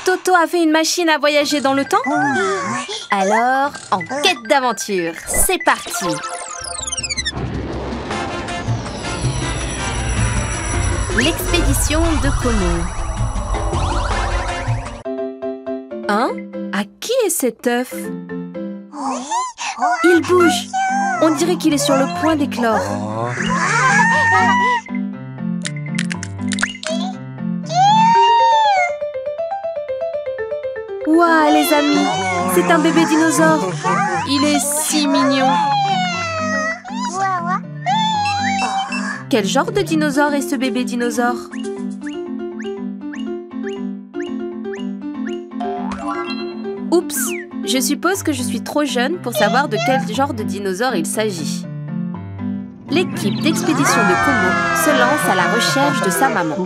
Toto a fait une machine à voyager dans le temps? Alors, en quête d'aventure, c'est parti! L'expédition de Como. Hein? À qui est cet œuf? Il bouge! On dirait qu'il est sur le point d'éclore. Ouah, les amis! C'est un bébé dinosaure! Il est si mignon! Quel genre de dinosaure est ce bébé dinosaure? Oups! Je suppose que je suis trop jeune pour savoir de quel genre de dinosaure il s'agit. L'équipe d'expédition de Como se lance à la recherche de sa maman.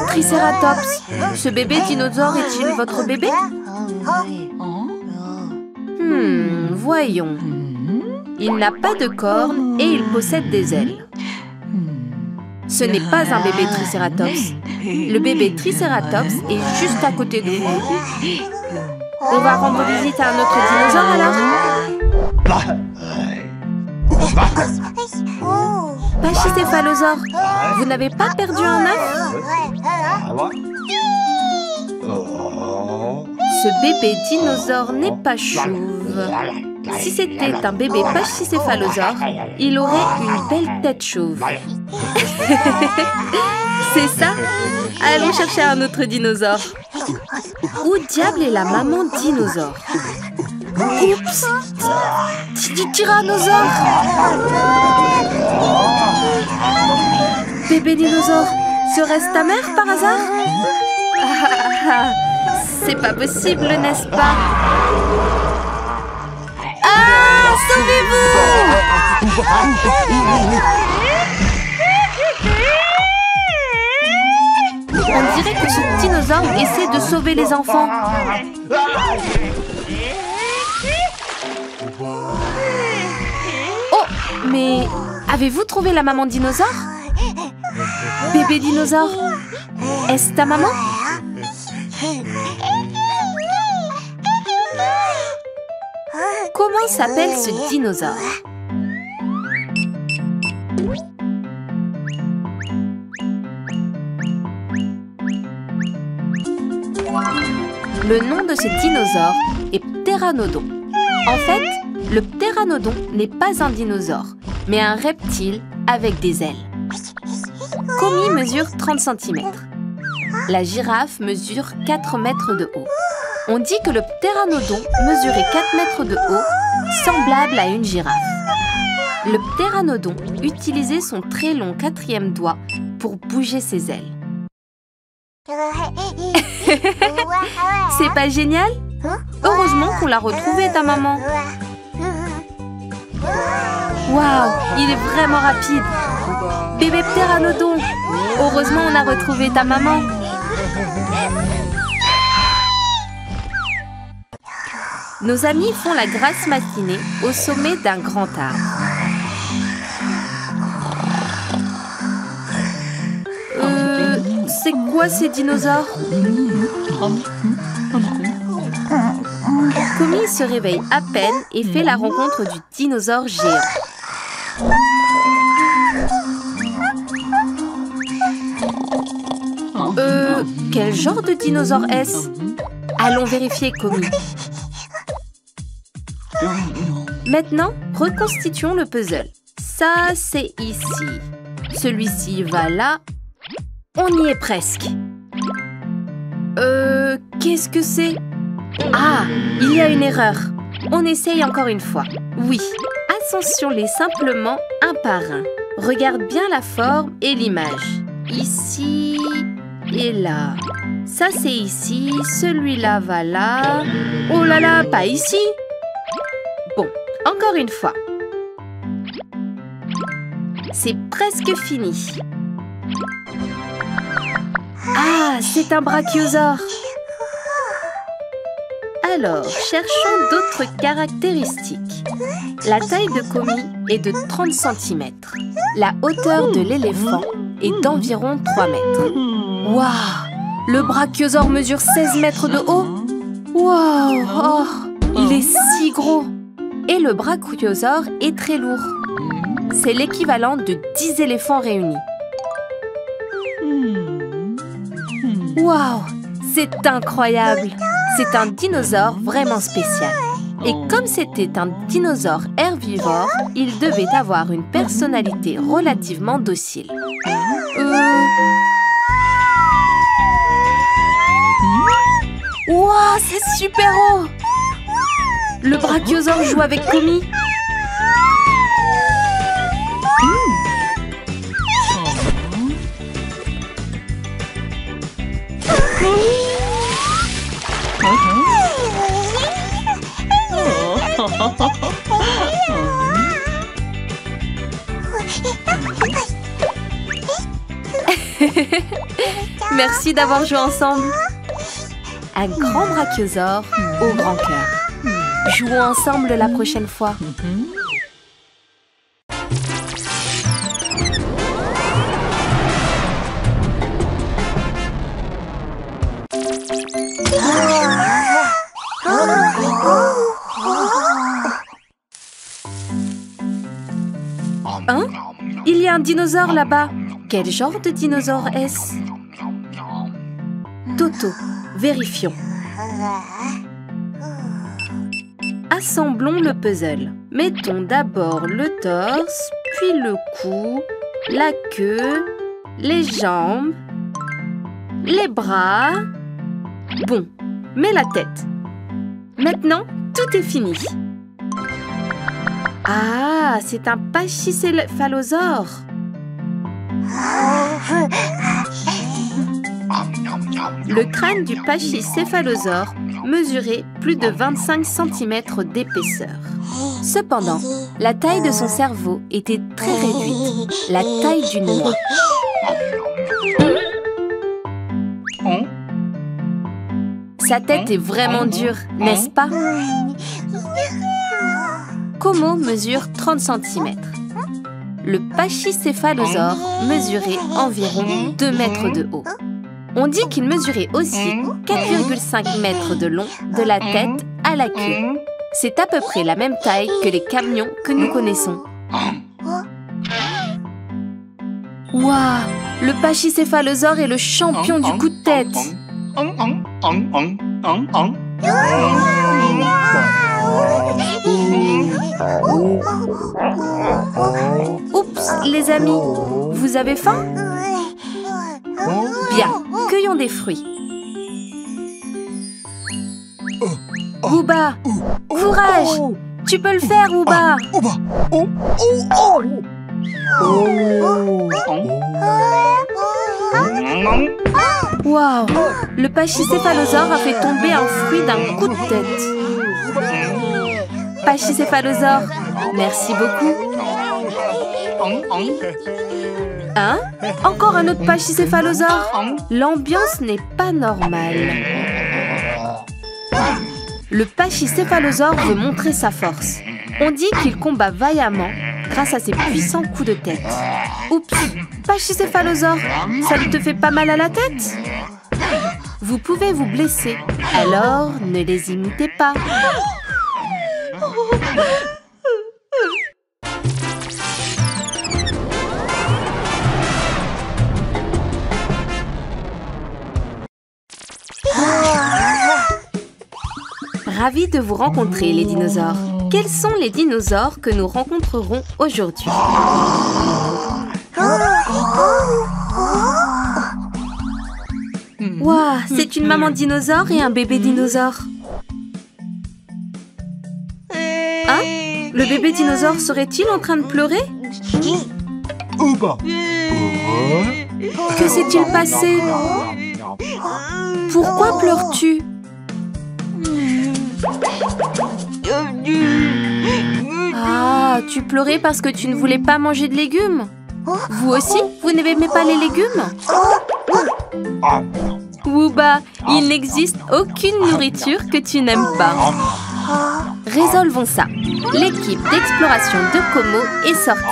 Triceratops, ce bébé dinosaure est-il votre bébé? Voyons. Il n'a pas de cornes et il possède des ailes. Ce n'est pas un bébé Triceratops. Le bébé Triceratops est juste à côté de vous. On va rendre visite à un autre dinosaure alors? Pachycéphalosaure, vous n'avez pas perdu un œuf? Ce bébé dinosaure n'est pas chauve. Si c'était un bébé pachycéphalosaure, il aurait une belle tête chauve. C'est ça? Allons chercher un autre dinosaure. Où diable est la maman dinosaure? Oups! Tyrannosaure! Bébé dinosaure, serait-ce ta mère par hasard? C'est pas possible, n'est-ce pas? Ah! Sauvez-vous! On dirait que ce dinosaure essaie de sauver les enfants. Oh! Mais avez-vous trouvé la maman dinosaure? Bébé dinosaure, est-ce ta maman? Comment s'appelle ce dinosaure? Le nom de ce dinosaure est Pteranodon. En fait, le Pteranodon n'est pas un dinosaure, mais un reptile avec des ailes. Komi mesure 30 cm. La girafe mesure 4 mètres de haut. On dit que le Pteranodon mesurait 4 mètres de haut, semblable à une girafe. Le Pteranodon utilisait son très long 4e doigt pour bouger ses ailes. C'est pas génial? Heureusement qu'on l'a retrouvé, ta maman. Waouh, il est vraiment rapide. Bébé Pteranodon, heureusement on a retrouvé ta maman. Nos amis font la grasse matinée au sommet d'un grand arbre. C'est quoi ces dinosaures? Komi se réveille à peine et fait la rencontre du dinosaure géant. Quel genre de dinosaure est-ce? Allons vérifier, Komi. Maintenant, reconstituons le puzzle. Ça, c'est ici. Celui-ci va là. On y est presque. Qu'est-ce que c'est? Ah, il y a une erreur. On essaye encore une fois. Oui, ascensions-les simplement un par un. Regarde bien la forme et l'image. Ici et là. Ça, c'est ici. Celui-là va là. Oh là là, pas ici. Bon, encore une fois. C'est presque fini. Ah, c'est un brachiosaure. Alors, cherchons d'autres caractéristiques. La taille de Komi est de 30 cm. La hauteur de l'éléphant est d'environ 3 mètres. Waouh! Le brachiosaure mesure 16 mètres de haut. Waouh! Oh, il est si gros! Et le brachiosaure est très lourd. C'est l'équivalent de 10 éléphants réunis. Waouh! C'est incroyable! C'est un dinosaure vraiment spécial. Et comme c'était un dinosaure herbivore, il devait avoir une personnalité relativement docile. Waouh, c'est super haut! Le brachiosaure joue avec Komi. Merci d'avoir joué ensemble. Un grand brachiosaure au grand cœur. Jouons ensemble la prochaine fois. Hein? Il y a un dinosaure là-bas. Quel genre de dinosaure est-ce? Toto, vérifions. Assemblons le puzzle. Mettons d'abord le torse, puis le cou, la queue, les jambes, les bras. Bon, mets la tête. Maintenant, tout est fini. Ah, c'est un pachycéphalosaure. Le crâne du pachycéphalosaure mesurait plus de 25 cm d'épaisseur. Cependant, la taille de son cerveau était très réduite, la taille d'une noix. Sa tête est vraiment dure, n'est-ce pas? Komo mesure 30 cm. Le pachycéphalosaure mesurait environ 2 mètres de haut. On dit qu'il mesurait aussi 4,5 mètres de long de la tête à la queue. C'est à peu près la même taille que les camions que nous connaissons. Waouh! Le pachycéphalosaure est le champion du coup de tête. Oups, les amis, vous avez faim? Bien, cueillons des fruits. Wooba, courage! Tu peux le faire, Wooba! Waouh! Le pachycéphalosaure a fait tomber un fruit d'un coup de tête. Pachycéphalosaure, merci beaucoup. Hein? Encore un autre pachycéphalosaure? L'ambiance n'est pas normale. Le pachycéphalosaure veut montrer sa force. On dit qu'il combat vaillamment grâce à ses puissants coups de tête. Oups, pachycéphalosaure, ça ne te fait pas mal à la tête? Vous pouvez vous blesser, alors ne les imitez pas. Ravi de vous rencontrer, les dinosaures. Quels sont les dinosaures que nous rencontrerons aujourd'hui? Waouh, c'est une maman dinosaure et un bébé dinosaure. Hein? Le bébé dinosaure serait-il en train de pleurer? Que s'est-il passé? Pourquoi pleures-tu? Ah, tu pleurais parce que tu ne voulais pas manger de légumes? Vous aussi, vous n'aimez pas les légumes? Wooba, il n'existe aucune nourriture que tu n'aimes pas. Résolvons ça. L'équipe d'exploration de Como est sortie.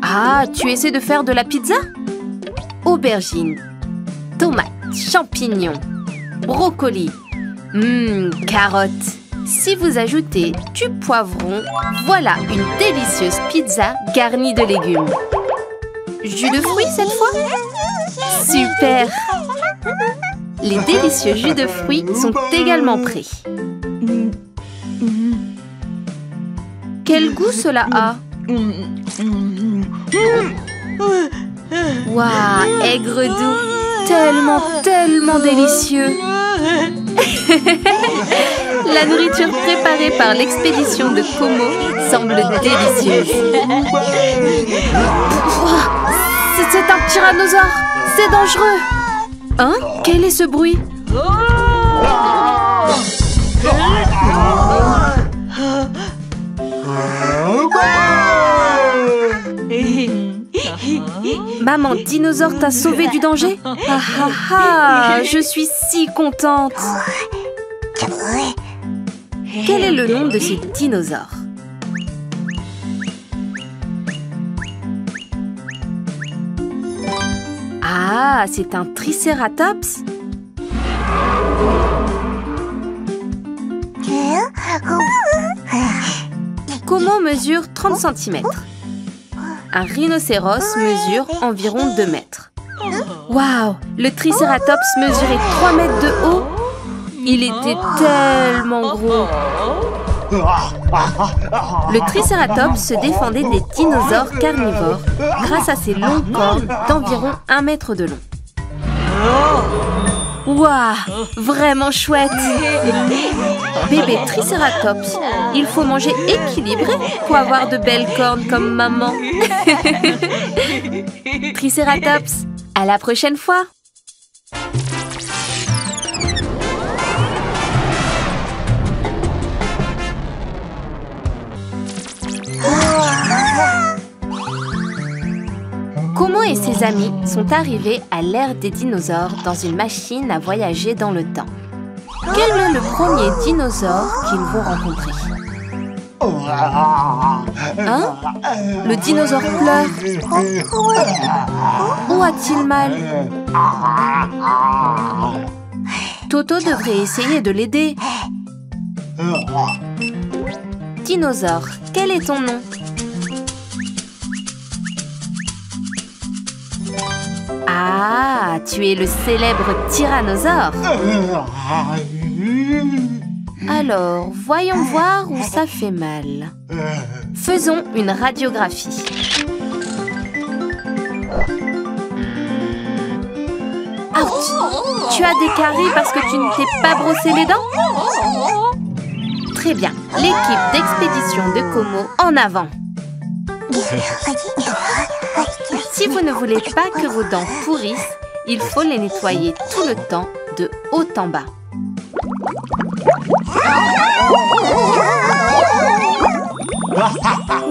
Ah, tu essaies de faire de la pizza? Aubergines, tomates, champignons, brocolis, carottes. Si vous ajoutez du poivron, voilà une délicieuse pizza garnie de légumes. Jus de fruits cette fois? Super! Les délicieux jus de fruits sont également prêts. Quel goût cela a? Waouh, aigre doux! Tellement délicieux! La nourriture préparée par l'expédition de Como semble délicieuse. C'est un tyrannosaure! C'est dangereux! Hein? Quel est ce bruit? Maman dinosaure t'a sauvé du danger? Je suis si contente! Quel est le nom de ces dinosaures? Ah, c'est un tricératops? Como mesure 30 cm. Un rhinocéros mesure environ 2 mètres. Waouh! Le tricératops mesurait 3 mètres de haut. Il était tellement gros. Le tricératops se défendait des dinosaures carnivores grâce à ses longues cornes d'environ 1 mètre de long. Waouh! Vraiment chouette! Bébé tricératops, il faut manger équilibré pour avoir de belles cornes comme maman. Tricératops, à la prochaine fois! Como et ses amis sont arrivés à l'ère des dinosaures dans une machine à voyager dans le temps. Quel est le premier dinosaure qu'ils vont rencontrer? Hein? Le dinosaure pleure. Où a-t-il mal? Toto devrait essayer de l'aider. Dinosaure, quel est ton nom? Ah, tu es le célèbre tyrannosaure. Alors, voyons voir où ça fait mal. Faisons une radiographie. Ouch! Tu as des caries parce que tu ne t'es pas brossé les dents? Très bien. L'équipe d'expédition de Como en avant. Si vous ne voulez pas que vos dents pourrissent, il faut les nettoyer tout le temps, de haut en bas.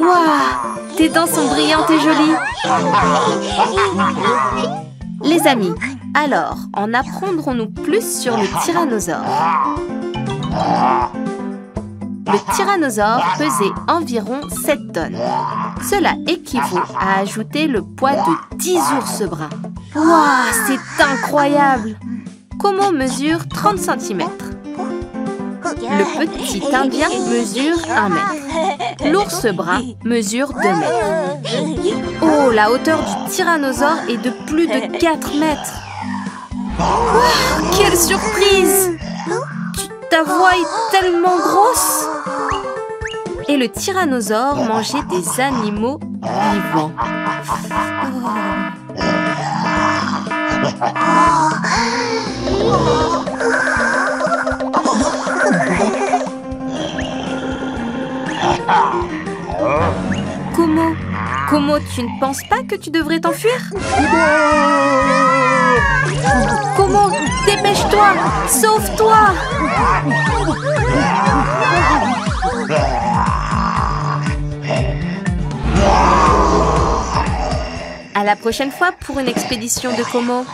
Waouh! Tes dents sont brillantes et jolies. Les amis, alors, en apprendrons-nous plus sur le tyrannosaure? Le tyrannosaure pesait environ 7 tonnes. Cela équivaut à ajouter le poids de 10 ours bruns. Waouh, c'est incroyable! Como mesure 30 cm. Le petit indien mesure 1 mètre. L'ours brun mesure 2 mètres. Oh, la hauteur du tyrannosaure est de plus de 4 mètres. Wow, quelle surprise! Ta voix est tellement grosse! Et le tyrannosaure mangeait des animaux vivants. Como, tu ne penses pas que tu devrais t'enfuir? Como, dépêche-toi! Sauve-toi! À la prochaine fois pour une expédition de Como.